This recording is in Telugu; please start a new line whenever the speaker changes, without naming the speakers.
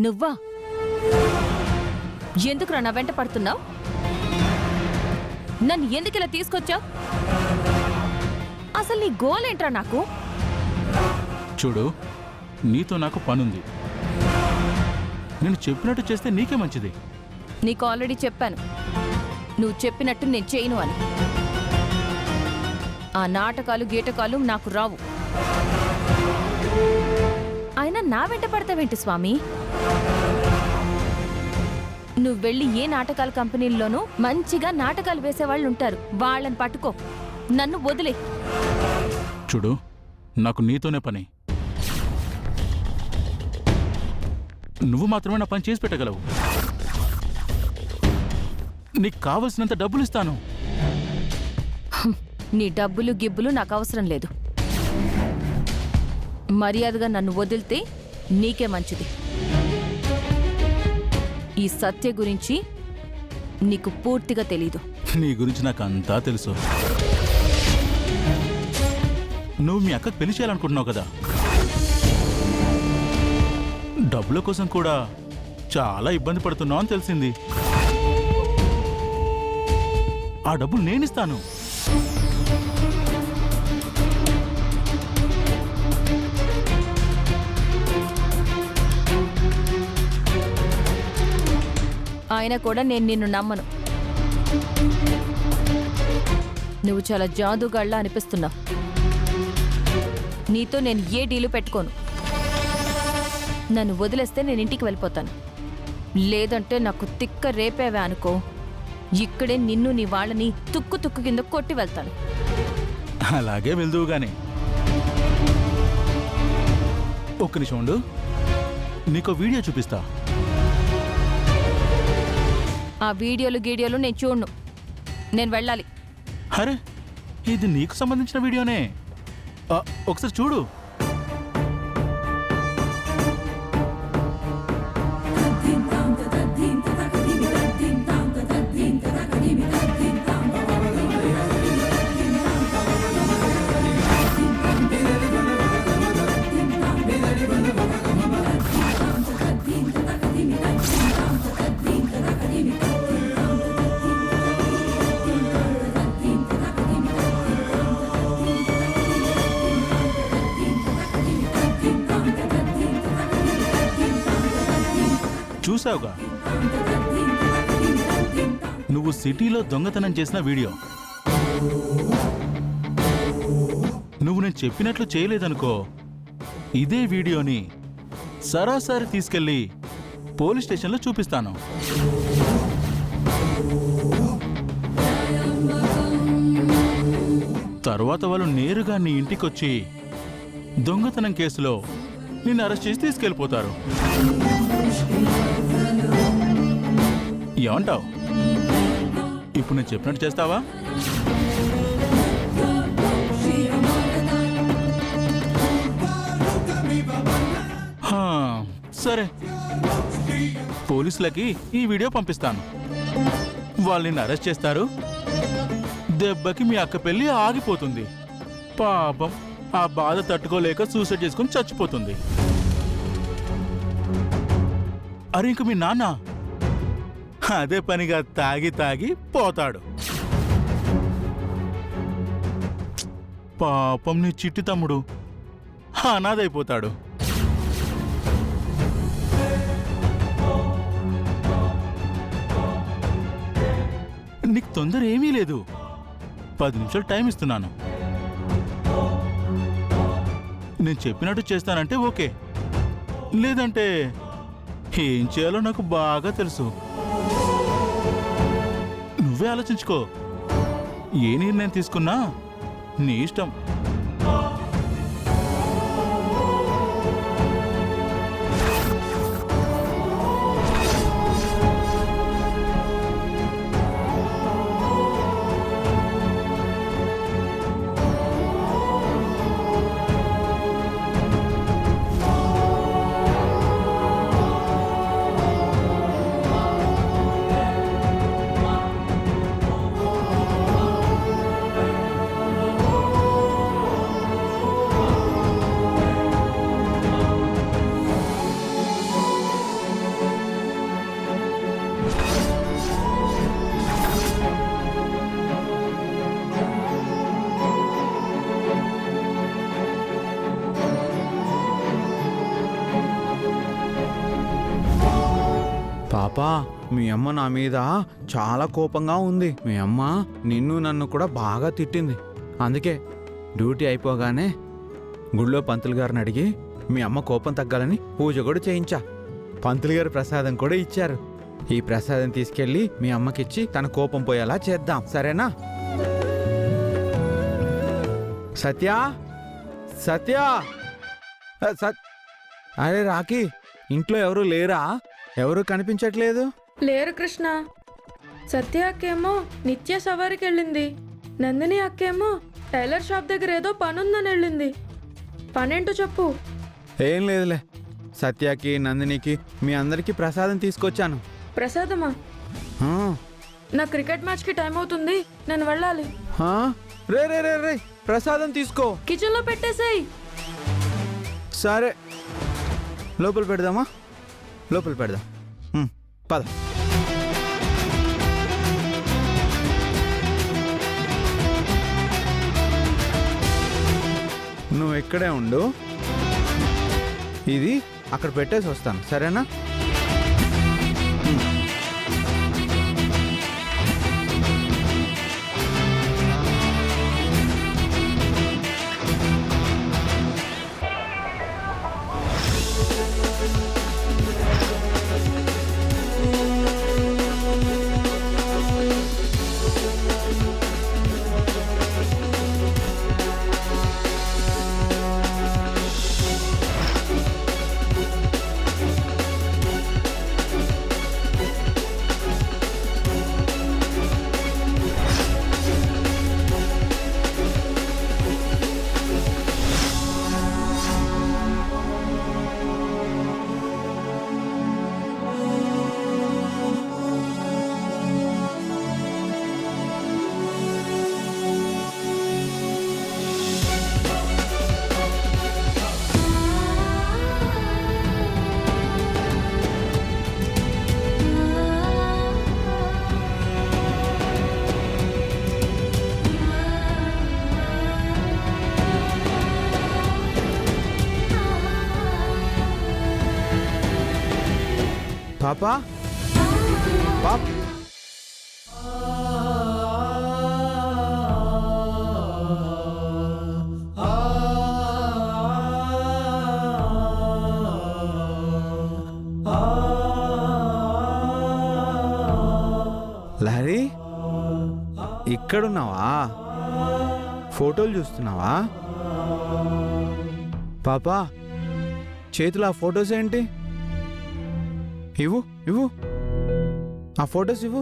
నువ్వా? ఎందుకురా నా వెంట పడుతున్నావు? నన్ను ఎందుకు ఇలా తీసుకొచ్చావు? అసలు నీ గోల్ ఏంట్రా? నాకు
చూడు, నీతో నాకు పనుంది. నేను చెప్పినట్టు చేస్తే నీకే మంచిది.
నీకు ఆల్రెడీ చెప్పాను, నువ్వు చెప్పినట్టు నేను చేయను అని. ఆ నాటకాలు గీటకాలు నాకు రావు. అయినా నా వెంట పడతావేంటి స్వామి? నువ్వు వెళ్ళి ఏ నాటకాల కంపెనీల్లోనూ మంచిగా నాటకాలు వేసేవాళ్ళు ఉంటారు, వాళ్ళని పట్టుకో. నన్ను వదిలే.
చూడు, నాకు నీతోనే పని. నువ్వు మాత్రమే నా పని చేసి పెట్టగలవు. నీకు కావలసినంత డబ్బులు ఇస్తాను.
నీ డబ్బులు గిబ్బులు నాకు అవసరం లేదు. మర్యాదగా నన్ను వదిలితే నీకే మంచిది. ఈ సత్య గురించి నీకు పూర్తిగా తెలీదు.
నీ గురించి నాకు అంతా తెలుసు. నువ్వు మీ అక్కకు పెళ్లి చేయాలనుకుంటున్నావు కదా. డబ్బుల కోసం కూడా చాలా ఇబ్బంది పడుతున్నావు అని తెలిసింది. ఆ డబ్బులు నేనిస్తాను.
అయినా కూడా నేను నిన్ను నమ్మను. నువ్వు చాలా జాదుగాళ్ళ అనిపిస్తున్నావు. నీతో నేను ఏ డీలు పెట్టుకోను. నన్ను వదిలేస్తే నేను ఇంటికి వెళ్ళిపోతాను. లేదంటే నాకు తిక్క రేపేవే అనుకో, ఇక్కడే నిన్ను నీ వాళ్ళని తుక్కు తుక్కు కింద కొట్టి వెళ్తాను.
అలాగే వెళ్దువుగానే. ఒక్క నిమిషం ఉండు, నీకో వీడియో చూపిస్తా.
ఆ వీడియోలు గీడియోలు నేను చూడను. నేను వెళ్ళాలి.
అరే, ఇది నీకు సంబంధించిన వీడియోనే. ఒకసారి చూడు. చూసావుగా, నువ్వు సిటీలో దొంగతనం చేసిన వీడియో. నువ్వు నేను చెప్పినట్లు చేయలేదనుకో, ఇదే వీడియోని సరాసరి తీసుకెళ్లి పోలీస్ స్టేషన్లో చూపిస్తాను. తర్వాత వాళ్ళు నేరుగా నీ ఇంటికొచ్చి దొంగతనం కేసులో నిన్ను అరెస్ట్ చేసి తీసుకెళ్ళిపోతారు. ఏమంటావు? ఇప్పుడు నేను చెప్పినట్టు చేస్తావా? సరే, పోలీసులకి ఈ వీడియో పంపిస్తాను. వాళ్ళు నిన్ను అరెస్ట్ చేస్తారు. దెబ్బకి మీ అక్క పెళ్లి ఆగిపోతుంది. పాపం ఆ బాధ తట్టుకోలేక సూసైడ్ చేసుకుని చచ్చిపోతుంది. అరే, ఇంక మీ నాన్న అదే పనిగా తాగి తాగి పోతాడు. పాపం నీ చిట్టి తమ్ముడు అనాథైపోతాడు. నీకు తొందర ఏమీ లేదు. 10 నిమిషాలు టైం ఇస్తున్నాను. నేను చెప్పినట్టు చేస్తానంటే ఓకే, లేదంటే ఏం చేయాలో నాకు బాగా తెలుసు. నువ్వే ఆలోచించుకో. ఏ నిర్ణయం తీసుకున్నా నీ ఇష్టం.
పాపా, మీ అమ్మ నా మీద చాలా కోపంగా ఉంది. మీ అమ్మ నిన్ను నన్ను కూడా బాగా తిట్టింది. అందుకే డ్యూటీ అయిపోగానే గుళ్ళో పంతులు గారిని అడిగి మీ అమ్మ కోపం తగ్గాలని పూజ కూడా చేయించా. పంతులు గారు ప్రసాదం కూడా ఇచ్చారు. ఈ ప్రసాదం తీసుకెళ్ళి మీ అమ్మకిచ్చి తన కోపం పోయేలా చేద్దాం, సరేనా? సత్య, సత్య, అరే రాఖీ, ఇంట్లో ఎవరు లేరా? ఎవరు కనిపించట్లేదు.
లేరు కృష్ణ. సత్య అక్కేమో నిత్య సవారికి వెళ్ళింది. నందిని అక్కేమో టైలర్ షాప్ దగ్గర ఏదో పనుందని వెళ్ళింది. పనేంటో చెప్పు.
ఏం లేదులే, సత్యకి నందినికి మీ అందరికీ ప్రసాదం తీసుకొచ్చాను.
ప్రసాదమా?
ఆ,
నా క్రికెట్ మ్యాచ్కి టైం అవుతుంది, నేను వెళ్ళాలి.
ఆ, రే రే రే రే, ప్రసాదం తీసుకో.
కిచెన్లో పెట్టేసేయ్.
సరే, లోపల పెడదామా? లోపల పెడదాం. పద. నువ్వు ఇక్కడే ఉండు, ఇది అక్కడ పెట్టేసి వస్తాను, సరేనా? పాపా, పాప్, లారీ, ఇక్కడున్నావా? ఫోటోలు చూస్తున్నావా? పాపా, చేతిలో ఆ ఫొటోస్ ఏంటి? ఇవ్వు, ఇవ్వు, ఆ ఫొటోస్ ఇవ్వు.